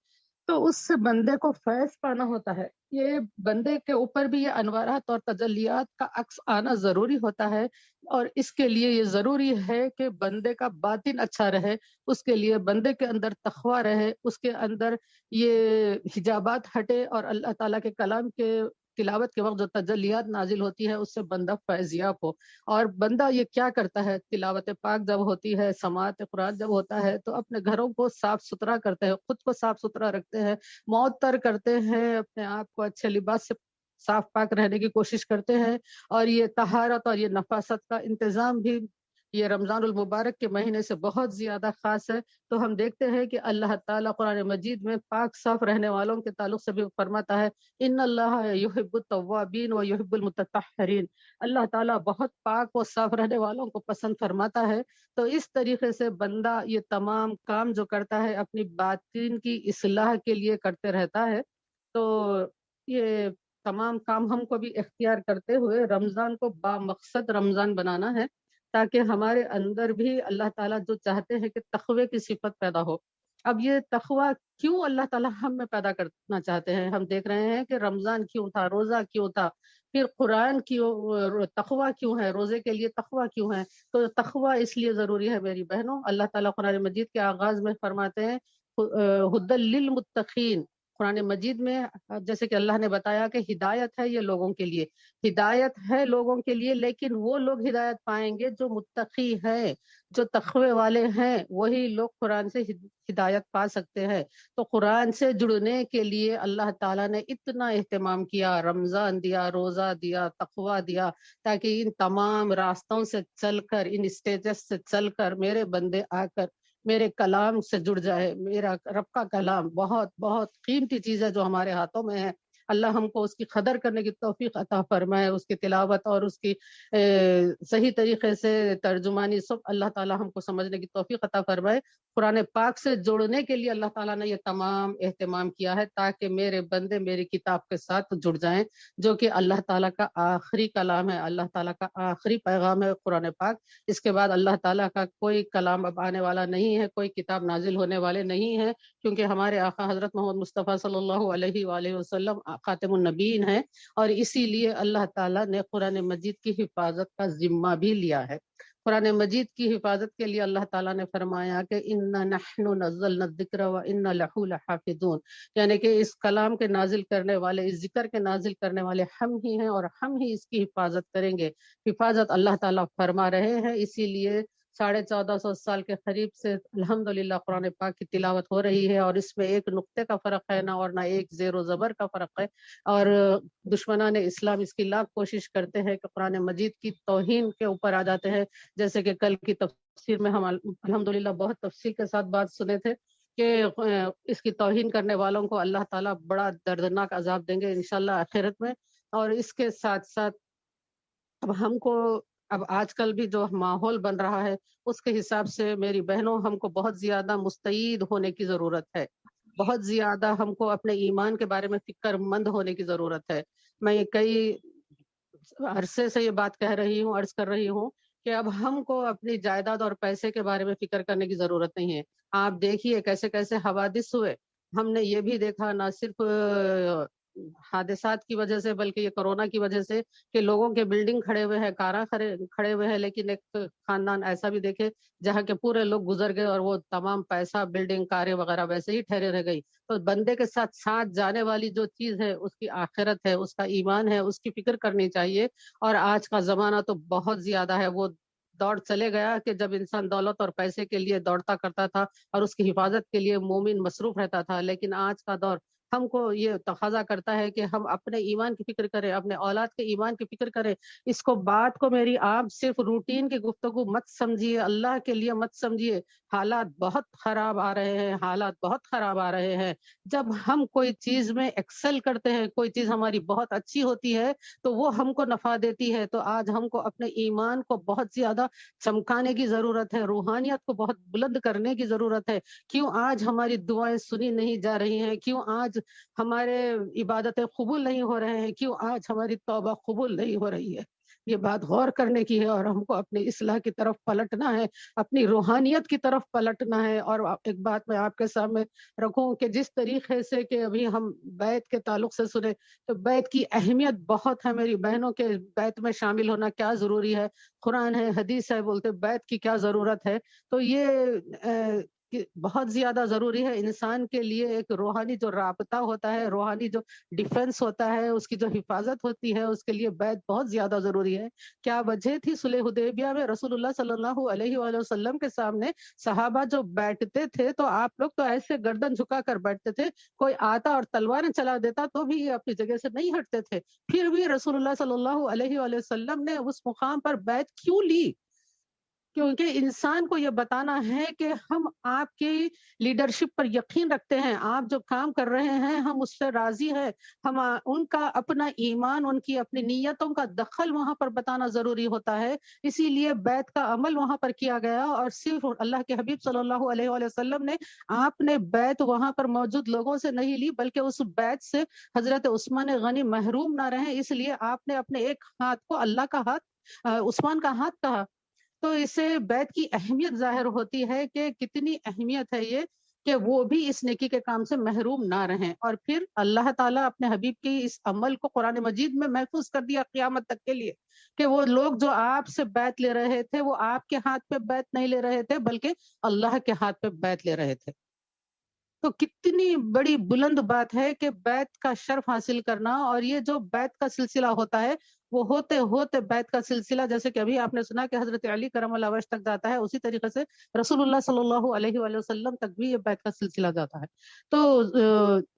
تو اس سے بندے کو فیض پانا ہوتا ہے، یہ بندے کے اوپر بھی یہ انوارات اور تجلیات کا عکس آنا ضروری ہوتا ہے، اور اس کے لیے یہ ضروری ہے کہ بندے کا باطن اچھا رہے، اس کے لیے بندے کے اندر تقویٰ رہے، اس کے اندر یہ حجابات ہٹے، اور اللہ تعالیٰ کے کلام کے تلاوت کے وقت جو تجلیات نازل ہوتی ہے اس سے بندہ فیضیاب ہو۔ اور بندہ یہ کیا کرتا ہے، تلاوت پاک جب ہوتی ہے، سماعت قرآن جب ہوتا ہے، تو اپنے گھروں کو صاف ستھرا کرتے ہیں، خود کو صاف ستھرا رکھتے ہیں، معطر کرتے ہیں، اپنے آپ کو اچھے لباس سے صاف پاک رہنے کی کوشش کرتے ہیں، اور یہ طہارت اور یہ نفاست کا انتظام بھی یہ رمضان المبارک کے مہینے سے بہت زیادہ خاص ہے۔ تو ہم دیکھتے ہیں کہ اللہ تعالیٰ قرآن مجید میں پاک صاف رہنے والوں کے تعلق سے بھی فرماتا ہے، ان اللہ یحب التوابین و یحب المتطہرین، اللہ تعالیٰ بہت پاک و صاف رہنے والوں کو پسند فرماتا ہے۔ تو اس طریقے سے بندہ یہ تمام کام جو کرتا ہے اپنی باطن کی اصلاح کے لیے کرتے رہتا ہے۔ تو یہ تمام کام ہم کو بھی اختیار کرتے ہوئے رمضان کو با مقصد رمضان بنانا ہے، تاکہ ہمارے اندر بھی اللہ تعالیٰ جو چاہتے ہیں کہ تقوی کی صفت پیدا ہو۔ اب یہ تقوی کیوں اللہ تعالیٰ ہم میں پیدا کرنا چاہتے ہیں؟ ہم دیکھ رہے ہیں کہ رمضان کیوں تھا، روزہ کیوں تھا، پھر قرآن کیوں، تقوی کیوں ہے، روزے کے لیے تقوی کیوں ہے؟ تو تقوی اس لیے ضروری ہے میری بہنوں، اللہ تعالیٰ قرآن مجید کے آغاز میں فرماتے ہیں ہدی للمتقین۔ قرآن مجید میں جیسے کہ اللہ نے بتایا کہ ہدایت ہے یہ لوگوں کے لیے، ہدایت ہے لوگوں کے لیے، لیکن وہ لوگ ہدایت پائیں گے جو متقی ہیں، جو تقوی والے ہیں، وہی لوگ قرآن سے ہدایت پا سکتے ہیں۔ تو قرآن سے جڑنے کے لیے اللہ تعالیٰ نے اتنا اہتمام کیا، رمضان دیا، روزہ دیا، تقوی دیا، تاکہ ان تمام راستوں سے چل کر، ان اسٹیجز سے چل کر میرے بندے آ کر میرے کلام سے جڑ جائے۔ میرا رب کا کلام بہت بہت قیمتی چیز ہے جو ہمارے ہاتھوں میں ہے۔ اللہ ہم کو اس کی قدر کرنے کی توفیق عطا فرمائے، اس کی تلاوت اور اس کی صحیح طریقے سے ترجمانی سب اللہ تعالیٰ ہم کو سمجھنے کی توفیق عطا فرمائے۔ قرآن پاک سے جوڑنے کے لیے اللہ تعالیٰ نے یہ تمام اہتمام کیا ہے، تاکہ میرے بندے میری کتاب کے ساتھ جڑ جائیں، جو کہ اللہ تعالیٰ کا آخری کلام ہے، اللہ تعالیٰ کا آخری پیغام ہے قرآن پاک۔ اس کے بعد اللہ تعالیٰ کا کوئی کلام اب آنے والا نہیں ہے، کوئی کتاب نازل ہونے والے نہیں ہے، کیونکہ ہمارے آقا حضرت محمد مصطفیٰ صلی اللہ علیہ وآلہ وسلم خاتم النبیین ہیں، اور اسی لیے اللہ تعالیٰ نے قرآن مجید کی حفاظت کا ذمہ بھی لیا ہے۔ قرآن مجید کی حفاظت کے لیے اللہ تعالیٰ نے فرمایا کہ اِنَّا نَحْنُ نَزَّلْنَا الذِّكْرَ وَإِنَّا لَهُ لَحَافِظُونَ، یعنی کہ اس کلام کے نازل کرنے والے، اس ذکر کے نازل کرنے والے ہم ہی ہیں، اور ہم ہی اس کی حفاظت کریں گے۔ حفاظت اللہ تعالیٰ فرما رہے ہیں، اسی لیے 1450 سال کے قریب سے الحمدللہ قرآن پاک کی تلاوت ہو رہی ہے، اور اس میں ایک نقطے کا فرق ہے نہ، اور نہ ایک زیر و زبر کا فرق ہے۔ اور دشمنان اسلام اس کی لاکھ کوشش کرتے ہیں کہ قرآن مجید کی توہین کے اوپر آ جاتے ہیں، جیسے کہ کل کی تفسیر میں ہم الحمدللہ بہت تفصیل کے ساتھ بات سنے تھے کہ اس کی توہین کرنے والوں کو اللہ تعالیٰ بڑا دردناک عذاب دیں گے انشاءاللہ آخرت میں۔ اور اس کے ساتھ ساتھ اب ہم کو، اب آج کل بھی جو ماحول بن رہا ہے اس کے حساب سے میری بہنوں ہم کو بہت زیادہ مستعد ہونے کی ضرورت ہے، بہت زیادہ ہم کو اپنے ایمان کے بارے میں فکر مند ہونے کی ضرورت ہے۔ میں یہ کئی عرصے سے یہ بات کہہ رہی ہوں، عرض کر رہی ہوں کہ اب ہم کو اپنی جائیداد اور پیسے کے بارے میں فکر کرنے کی ضرورت نہیں ہے۔ آپ دیکھیے کیسے کیسے حوادث ہوئے، ہم نے یہ بھی دیکھا نہ صرف حادثات کی وجہ سے بلکہ یہ کورونا کی وجہ سے، کہ لوگوں کے بلڈنگ کھڑے ہوئے ہیں، کاراں کھڑے ہوئے ہیں، لیکن ایک خاندان ایسا بھی دیکھے جہاں کے پورے لوگ گزر گئے اور وہ تمام پیسہ، بلڈنگ، کاریں وغیرہ ویسے ہی ٹھہرے رہ گئی۔ تو بندے کے ساتھ ساتھ جانے والی جو چیز ہے اس کی آخرت ہے، اس کا ایمان ہے، اس کی فکر کرنی چاہیے۔ اور آج کا زمانہ تو بہت زیادہ ہے، وہ دور چلے گیا کہ جب انسان دولت اور پیسے کے لیے دوڑتا کرتا تھا اور اس کی حفاظت کے لیے مومن مصروف رہتا تھا، لیکن آج کا دور ہم کو یہ تقاضا کرتا ہے کہ ہم اپنے ایمان کی فکر کریں، اپنے اولاد کے ایمان کی فکر کریں۔ اس کو بات کو میری آپ صرف روٹین کی گفتگو مت سمجھیے، اللہ کے لیے مت سمجھیے۔ حالات بہت خراب آ رہے ہیں، حالات بہت خراب آ رہے ہیں۔ جب ہم کوئی چیز میں ایکسل کرتے ہیں، کوئی چیز ہماری بہت اچھی ہوتی ہے تو وہ ہم کو نفع دیتی ہے۔ تو آج ہم کو اپنے ایمان کو بہت زیادہ چمکانے کی ضرورت ہے، روحانیت کو بہت بلند کرنے کی ضرورت ہے۔ کیوں آج ہماری دعائیں سنی نہیں جا رہی ہیں؟ کیوں آج ہمارے عبادتیں قبول نہیں ہو رہے ہیں؟ کیوں آج ہماری توبہ قبول نہیں ہو رہی ہے؟ یہ بات غور کرنے کی ہے اور ہم کو اپنی اصلاح کی طرف پلٹنا ہے، اپنی روحانیت کی طرف پلٹنا ہے۔ اور ایک بات میں آپ کے سامنے رکھوں کہ جس طریقے سے کہ ابھی ہم بیت کے تعلق سے سنے تو بیت کی اہمیت بہت ہے میری بہنوں کے، بیت میں شامل ہونا کیا ضروری ہے، قرآن ہے حدیث ہے، بولتے بیت کی کیا ضرورت ہے۔ تو یہ بہت زیادہ ضروری ہے انسان کے لیے، ایک روحانی جو رابطہ ہوتا ہے، روحانی جو ڈیفنس ہوتا ہے، اس کی جو حفاظت ہوتی ہے، اس کے لیے بیت بہت زیادہ ضروری ہے۔ کیا وجہ تھی صلح حدیبیہ میں رسول اللہ صلی اللہ علیہ وآلہ وسلم کے سامنے صحابہ جو بیٹھتے تھے تو آپ لوگ تو ایسے گردن جھکا کر بیٹھتے تھے، کوئی آتا اور تلوار چلا دیتا تو بھی یہ اپنی جگہ سے نہیں ہٹتے تھے، پھر بھی رسول اللہ صلی اللہ علیہ وآلہ وسلم نے اس مقام پر بیعت کیوں لی؟ کیونکہ انسان کو یہ بتانا ہے کہ ہم آپ کی لیڈرشپ پر یقین رکھتے ہیں، آپ جو کام کر رہے ہیں ہم اس سے راضی ہیں، ہم ان کا اپنا ایمان، ان کی اپنی نیتوں کا دخل وہاں پر بتانا ضروری ہوتا ہے۔ اسی لیے بیعت کا عمل وہاں پر کیا گیا، اور صرف اللہ کے حبیب صلی اللہ علیہ وآلہ وسلم نے آپ نے بیعت وہاں پر موجود لوگوں سے نہیں لی، بلکہ اس بیعت سے حضرت عثمان غنی محروم نہ رہیں، اس لیے آپ نے اپنے ایک ہاتھ کو اللہ کا ہاتھ، عثمان کا ہاتھ کہا۔ تو اس سے بیت کی اہمیت ظاہر ہوتی ہے کہ کتنی اہمیت ہے یہ کہ وہ بھی اس نیکی کے کام سے محروم نہ رہیں۔ اور پھر اللہ تعالیٰ اپنے حبیب کی اس عمل کو قرآن مجید میں محفوظ کر دیا قیامت تک کے لیے، کہ وہ لوگ جو آپ سے بیت لے رہے تھے وہ آپ کے ہاتھ پہ بیت نہیں لے رہے تھے، بلکہ اللہ کے ہاتھ پہ بیت لے رہے تھے۔ تو کتنی بڑی بلند بات ہے کہ بیت کا شرف حاصل کرنا، اور یہ جو بیت کا سلسلہ ہوتا ہے وہ ہوتے ہوتے بیت کا سلسلہ، جیسے کہ ابھی آپ نے سنا کہ حضرت علی کرم اللہ وجہ تک جاتا ہے، اسی طریقے سے رسول اللہ صلی اللہ علیہ وآلہ وسلم تک بھی یہ بیت کا سلسلہ جاتا ہے۔ تو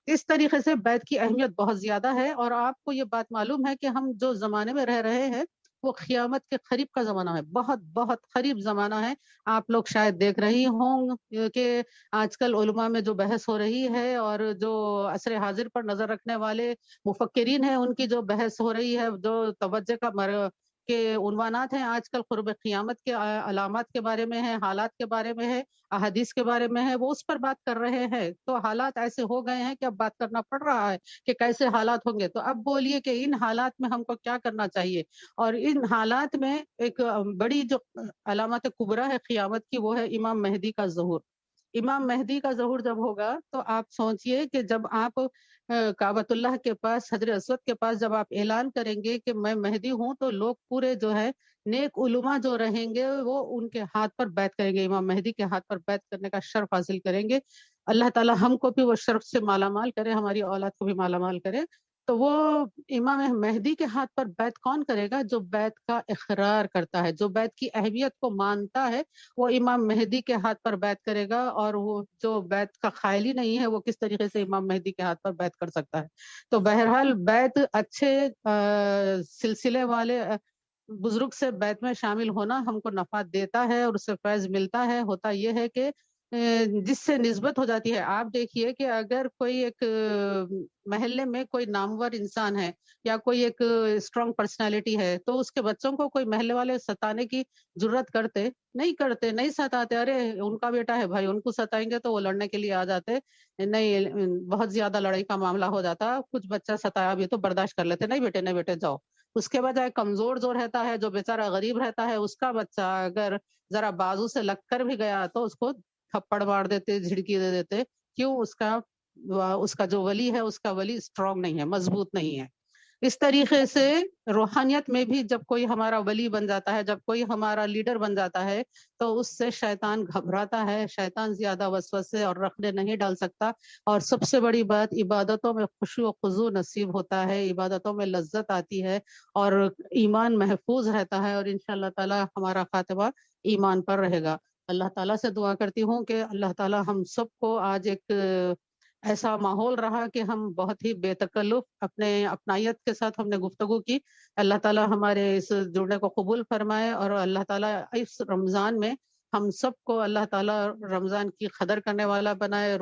اس طریقے سے بیت کی اہمیت بہت زیادہ ہے، اور آپ کو یہ بات معلوم ہے کہ ہم جو زمانے میں رہ رہے ہیں وہ قیامت کے قریب کا زمانہ ہے، بہت بہت قریب زمانہ ہے۔ آپ لوگ شاید دیکھ رہی ہوں کہ آج کل علماء میں جو بحث ہو رہی ہے، اور جو عصر حاضر پر نظر رکھنے والے مفکرین ہیں ان کی جو بحث ہو رہی ہے، جو توجہ کے عنوانات ہیں آج کل قرب قیامت کے علامات کے بارے میں ہے، حالات کے بارے میں ہے، احادیث کے بارے میں ہے، وہ اس پر بات کر رہے ہیں۔ تو حالات ایسے ہو گئے ہیں کہ اب بات کرنا پڑ رہا ہے کہ کیسے حالات ہوں گے۔ تو اب بولیے کہ ان حالات میں ہم کو کیا کرنا چاہیے؟ اور ان حالات میں ایک بڑی جو علامت کبریٰ ہے قیامت کی، وہ ہے امام مہدی کا ظہور۔ امام مہدی کا ظہور جب ہوگا تو آپ سوچئے کہ جب آپ کعبۃ اللہ کے پاس، حجر اسود کے پاس جب آپ اعلان کریں گے کہ میں مہدی ہوں، تو لوگ پورے جو ہے نیک علماء جو رہیں گے وہ ان کے ہاتھ پر بیعت کریں گے، امام مہدی کے ہاتھ پر بیعت کرنے کا شرف حاصل کریں گے۔ اللہ تعالی ہم کو بھی وہ شرف سے مالا مال کرے، ہماری اولاد کو بھی مالا مال کرے۔ تو وہ امام مہدی کے ہاتھ پر بیعت کون کرے گا؟ جو بیعت کا اقرار کرتا ہے، جو بیعت کی اہمیت کو مانتا ہے، وہ امام مہدی کے ہاتھ پر بیعت کرے گا۔ اور وہ جو بیعت کا قائل ہی نہیں ہے وہ کس طریقے سے امام مہدی کے ہاتھ پر بیعت کر سکتا ہے؟ تو بہرحال بیعت اچھے سلسلے والے بزرگ سے بیعت میں شامل ہونا ہم کو نفع دیتا ہے، اور اس سے فیض ملتا ہے۔ ہوتا یہ ہے کہ جس سے نسبت ہو جاتی ہے۔ آپ دیکھیے کہ اگر کوئی ایک محلے میں کوئی نامور انسان ہے یا کوئی ایک اسٹرانگ پرسنالٹی ہے، تو اس کے بچوں کو کوئی محلے والے ستانے کی جرت کرتے نہیں ستاتے، ارے ان کا بیٹا ہے بھائی، ان کو ستائیں گے تو وہ لڑنے کے لیے آ جاتے، نہیں بہت زیادہ لڑائی کا معاملہ ہو جاتا، کچھ بچہ ستایا بھی تو برداشت کر لیتے، نہیں بیٹے جاؤ۔ اس کے بجائے کمزور جو رہتا ہے، جو بیچارہ غریب رہتا ہے، اس کا بچہ اگر ذرا بازو سے لگ کر بھی گیا تو اس کو تھپڑ مار دیتے، جھڑکی دے دیتے۔ کیوں؟ اس کا جو ولی ہے، اس کا ولی اسٹرانگ نہیں ہے، مضبوط نہیں ہے۔ اس طریقے سے روحانیت میں بھی جب کوئی ہمارا ولی بن جاتا ہے، جب کوئی ہمارا لیڈر بن جاتا ہے، تو اس سے شیطان گھبراتا ہے، شیطان زیادہ وسوسے اور رخنے نہیں ڈال سکتا۔ اور سب سے بڑی بات، عبادتوں میں خشوع و خضوع نصیب ہوتا ہے، عبادتوں میں لذت آتی ہے، اور ایمان محفوظ رہتا ہے، اور انشاءاللہ تعالی ہمارا خاتمہ ایمان پر رہے گا۔ اللہ تعالیٰ سے دعا کرتی ہوں کہ اللہ تعالیٰ ہم سب کو آج ایک ایسا ماحول رہا کہ ہم بہت ہی بے تکلف اپنے اپنائیت کے ساتھ ہم نے گفتگو کی۔ اللہ تعالیٰ ہمارے اس جڑنے کو قبول فرمائے، اور اللہ تعالیٰ اس رمضان میں ہم سب کو اللہ تعالیٰ رمضان کی قدر کرنے والا بنائے،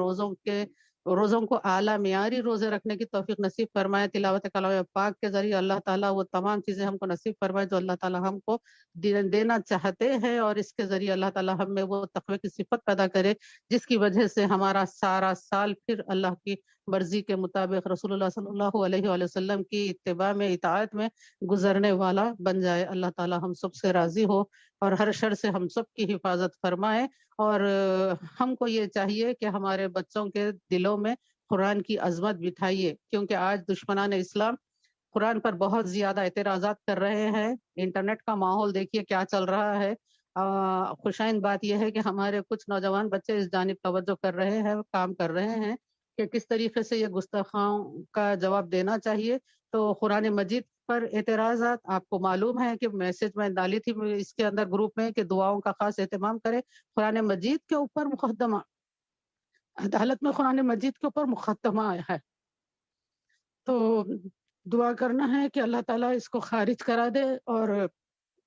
روزوں کو اعلیٰ معیاری روزے رکھنے کی توفیق نصیب فرمائے، تلاوت کلام پاک کے ذریعے اللہ تعالیٰ وہ تمام چیزیں ہم کو نصیب فرمائے جو اللہ تعالیٰ ہم کو دینا چاہتے ہیں، اور اس کے ذریعے اللہ تعالیٰ ہم میں وہ تقوی کی صفت پیدا کرے جس کی وجہ سے ہمارا سارا سال پھر اللہ کی مرضی کے مطابق رسول اللہ صلی اللہ علیہ وآلہ وسلم کی اتباع میں اطاعت میں گزرنے والا بن جائے۔ اللہ تعالی ہم سب سے راضی ہو اور ہر شر سے ہم سب کی حفاظت فرمائے۔ اور ہم کو یہ چاہیے کہ ہمارے بچوں کے دلوں میں قرآن کی عظمت بٹھائیے، کیونکہ آج دشمنان اسلام قرآن پر بہت زیادہ اعتراضات کر رہے ہیں۔ انٹرنیٹ کا ماحول دیکھیے کیا چل رہا ہے۔ خوشائند بات یہ ہے کہ ہمارے کچھ نوجوان بچے اس جانب توجہ کر رہے ہیں، کام کر رہے ہیں کہ کس طریقے سے یہ گستاخوں کا جواب دینا چاہیے۔ تو قرآن مجید پر اعتراضات آپ کو معلوم ہے کہ میسج میں ڈالی تھی اس کے اندر گروپ میں کہ دعاؤں کا خاص اہتمام کرے۔ قرآن مجید کے اوپر مقدمہ، عدالت میں قرآن مجید کے اوپر مقدمہ ہے، تو دعا کرنا ہے کہ اللہ تعالیٰ اس کو خارج کرا دے۔ اور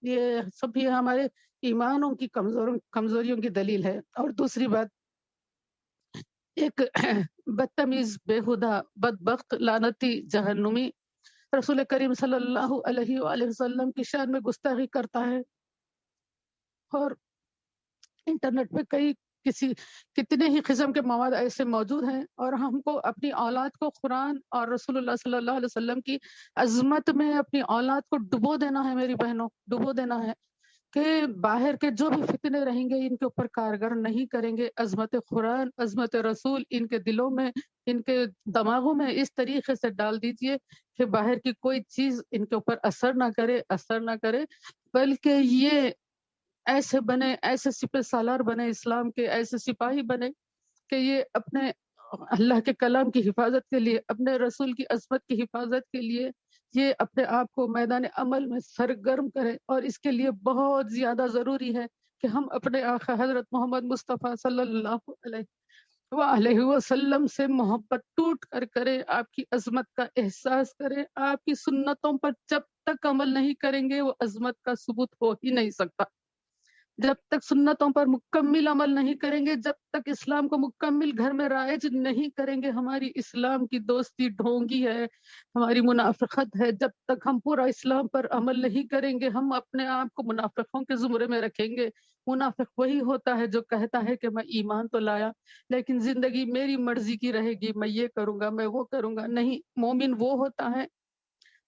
یہ سب بھی ہمارے ایمانوں کی کمزوریوں کی دلیل ہے۔ اور دوسری بات، ایک بدتمیز، بےہودہ، بدبخت، لعنتی، جہنمی رسول کریم صلی اللہ علیہ وآلہ وسلم کی شان میں گستاخی کرتا ہے، اور انٹرنیٹ پہ کتنے ہی قسم کے مواد ایسے موجود ہیں، اور ہم کو اپنی اولاد کو قرآن اور رسول اللہ صلی اللہ علیہ وسلم کی عظمت میں اپنی اولاد کو ڈبو دینا ہے، میری بہنوں، ڈبو دینا ہے کہ باہر کے جو بھی فتنے رہیں گے ان کے اوپر کارگر نہیں کریں گے۔ عظمت قرآن، عظمت رسول ان کے دلوں میں، ان کے دماغوں میں اس طریقے سے ڈال دیجئے کہ باہر کی کوئی چیز ان کے اوپر اثر نہ کرے، بلکہ یہ ایسے بنے، ایسے سپہ سالار بنے اسلام کے، ایسے سپاہی بنے کہ یہ اپنے اللہ کے کلام کی حفاظت کے لیے، اپنے رسول کی عظمت کی حفاظت کے لیے یہ اپنے آپ کو میدان عمل میں سرگرم کرے۔ اور اس کے لیے بہت زیادہ ضروری ہے کہ ہم اپنے آقا حضرت محمد مصطفیٰ صلی اللہ علیہ وسلم سے محبت ٹوٹ کر کرے، آپ کی عظمت کا احساس کرے۔ آپ کی سنتوں پر جب تک عمل نہیں کریں گے وہ عظمت کا ثبوت ہو ہی نہیں سکتا۔ جب تک سنتوں پر مکمل عمل نہیں کریں گے، جب تک اسلام کو مکمل گھر میں رائج نہیں کریں گے، ہماری اسلام کی دوستی ڈھونگی ہے، ہماری منافقت ہے۔ جب تک ہم پورا اسلام پر عمل نہیں کریں گے، ہم اپنے آپ کو منافقوں کے زمرے میں رکھیں گے۔ منافق وہی ہوتا ہے جو کہتا ہے کہ میں ایمان تو لایا لیکن زندگی میری مرضی کی رہے گی، میں یہ کروں گا، میں وہ کروں گا۔ نہیں، مومن وہ ہوتا ہے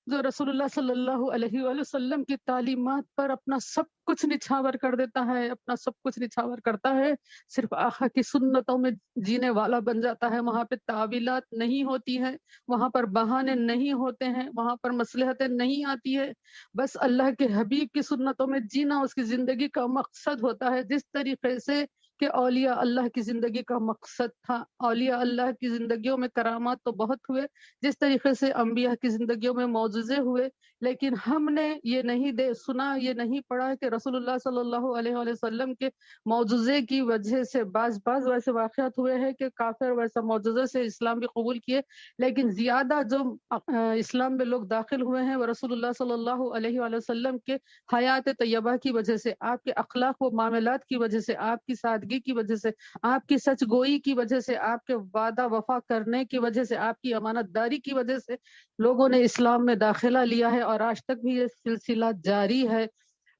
جو رسول اللہ صلی اللہ علیہ وآلہ وسلم کی تعلیمات پر اپنا سب کچھ نچھاور کر دیتا ہے، اپنا سب کچھ نچھاور کرتا ہے، صرف آقا کی سنتوں میں جینے والا بن جاتا ہے۔ وہاں پہ تعویلات نہیں ہوتی ہیں، وہاں پر بہانے نہیں ہوتے ہیں، وہاں پر مصلحتیں نہیں آتی ہے، بس اللہ کے حبیب کی سنتوں میں جینا اس کی زندگی کا مقصد ہوتا ہے۔ جس طریقے سے کہ اولیاء اللہ کی زندگی کا مقصد تھا، اولیاء اللہ کی زندگیوں میں کرامات تو بہت ہوئے، جس طریقے سے انبیاء کی زندگیوں میں معجزے ہوئے، لیکن ہم نے یہ نہیں سنا، یہ نہیں پڑھا کہ رسول اللہ صلی اللہ علیہ وآلہ وسلم کے معجزے کی وجہ سے بعض ویسے واقعات ہوئے ہیں کہ کافر ویسا معجزے سے اسلام بھی قبول کیے، لیکن زیادہ جو اسلام میں لوگ داخل ہوئے ہیں وہ رسول اللہ صلی اللہ علیہ وآلہ وسلم کے حیات طیبہ کی وجہ سے، آپ کے اخلاق و معاملات کی وجہ سے، آپ کی سادگی کی وجہ سے، آپ کی سچ گوئی کی وجہ سے، آپ کے وعدہ وفا کرنے کی وجہ سے، آپ کی امانت داری کی وجہ سے لوگوں نے اسلام میں داخلہ لیا ہے، اور آج تک بھی یہ سلسلہ جاری ہے۔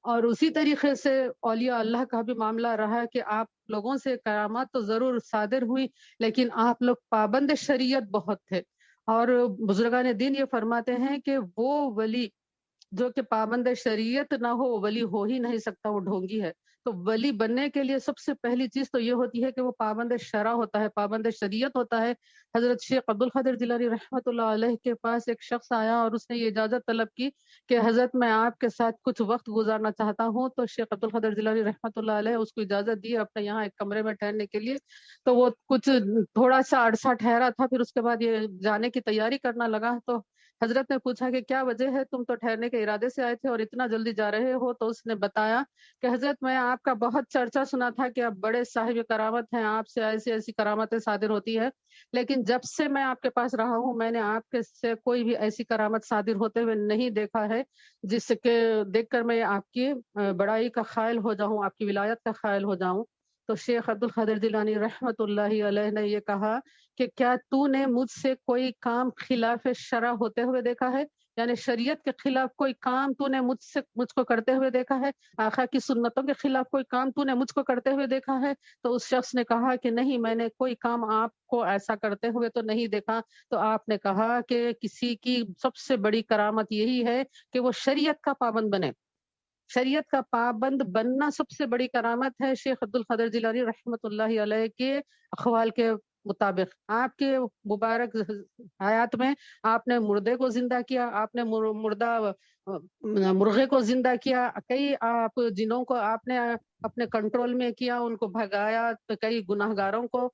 اور اسی طریقے سے اولیاء اللہ کا بھی معاملہ رہا ہے کہ آپ لوگوں سے کرامات تو ضرور صادر ہوئی لیکن آپ لوگ پابند شریعت بہت تھے۔ اور بزرگان دین یہ فرماتے ہیں کہ وہ ولی جو کہ پابند شریعت نہ ہو، ولی ہو ہی نہیں سکتا، وہ ڈھونگی ہے۔ تو ولی بننے کے لیے سب سے پہلی چیز تو یہ ہوتی ہے کہ وہ پابند شرع ہوتا ہے، پابند شریعت ہوتا ہے۔ حضرت شیخ عبد القادر جیلانی رحمۃ اللہ علیہ کے پاس ایک شخص آیا اور اس نے یہ اجازت طلب کی کہ حضرت میں آپ کے ساتھ کچھ وقت گزارنا چاہتا ہوں، تو شیخ عبد القادر جیلانی رحمۃ اللہ علیہ اس کو اجازت دی اپنے یہاں ایک کمرے میں ٹھہرنے کے لیے۔ تو وہ کچھ تھوڑا سا عرصہ ٹھہرا تھا، پھر اس کے بعد یہ جانے کی تیاری کرنا لگا۔ تو حضرت نے پوچھا کہ کیا وجہ ہے، تم تو ٹھہرنے کے ارادے سے آئے تھے اور اتنا جلدی جا رہے ہو؟ تو اس نے بتایا کہ حضرت میں آپ کا بہت چرچا سنا تھا کہ آپ بڑے صاحب کرامت ہیں، آپ سے ایسی ایسی کرامتیں صادر ہوتی ہے، لیکن جب سے میں آپ کے پاس رہا ہوں میں نے آپ کے سے کوئی بھی ایسی کرامت صادر ہوتے ہوئے نہیں دیکھا ہے جس کے دیکھ کر میں آپ کی بڑائی کا قائل ہو جاؤں، آپ کی ولایت کا قائل ہو جاؤں۔ تو شیخ عبد القادر جیلانی رحمۃ اللہ علیہ نے یہ کہا کہ کیا تو نے مجھ سے کوئی کام خلاف شرع ہوتے ہوئے دیکھا ہے؟ یعنی شریعت کے خلاف کوئی کام تو نے مجھ کو کرتے ہوئے دیکھا ہے؟ آقا کی سنتوں کے خلاف کوئی کام تو نے مجھ کو کرتے ہوئے دیکھا ہے؟ تو اس شخص نے کہا کہ نہیں، میں نے کوئی کام آپ کو ایسا کرتے ہوئے تو نہیں دیکھا۔ تو آپ نے کہا کہ کسی کی سب سے بڑی کرامت یہی ہے کہ وہ شریعت کا پابند بنے۔ شریعت کا پابند بننا سب سے بڑی کرامت ہے۔ شیخ عبد القادر جیلانی رحمۃ اللہ علیہ کے اقوال کے مطابق آپ کے مبارک حیات میں آپ نے مردے کو زندہ کیا، آپ نے مردہ مرغے کو زندہ کیا، کئی آپ جنوں کو آپ نے اپنے کنٹرول میں کیا، ان کو بھگایا، کئی گناہ گاروں کو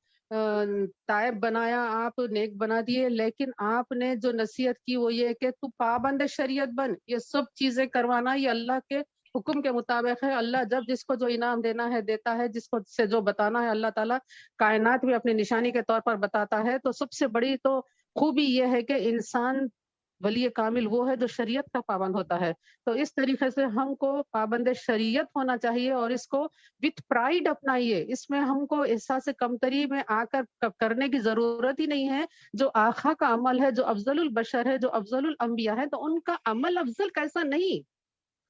تائب بنایا، آپ نیک بنا دیے۔ لیکن آپ نے جو نصیحت کی وہ یہ کہ تو پابند شریعت بن۔ یہ سب چیزیں کروانا یہ اللہ کے حکم کے مطابق ہے۔ اللہ جب جس کو جو انعام دینا ہے دیتا ہے، جس کو سے جو بتانا ہے اللہ تعالیٰ کائنات میں اپنی نشانی کے طور پر بتاتا ہے۔ تو سب سے بڑی تو خوبی یہ ہے کہ انسان ولی کامل وہ ہے جو شریعت کا پابند ہوتا ہے۔ تو اس طریقے سے ہم کو پابند شریعت ہونا چاہیے اور اس کو وتھ پرائڈ اپنائیے۔ اس میں ہم کو احساس کمتری میں آ کر کرنے کی ضرورت ہی نہیں ہے۔ جو آقا کا عمل ہے، جو افضل البشر ہے، جو افضل الانبیاء ہے، تو ان کا عمل افضل کیسا نہیں،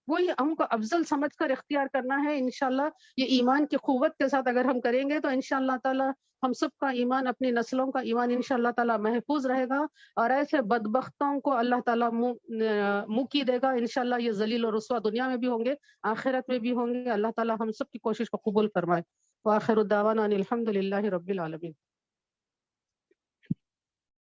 وہی ہم کو افضل سمجھ کر اختیار کرنا ہے۔ انشاءاللہ یہ ایمان کی قوت کے ساتھ اگر ہم کریں گے تو انشاءاللہ تعالی ہم سب کا ایمان، اپنی نسلوں کا ایمان انشاءاللہ تعالی محفوظ رہے گا، اور ایسے بدبختوں کو اللہ تعالیٰ منہ کی دے گا۔ انشاءاللہ یہ ذلیل و رسوا دنیا میں بھی ہوں گے، آخرت میں بھی ہوں گے۔ اللہ تعالیٰ ہم سب کی کوشش کو قبول فرمائے۔ وآخر الدعوانا ان الحمد للہ رب العالمین۔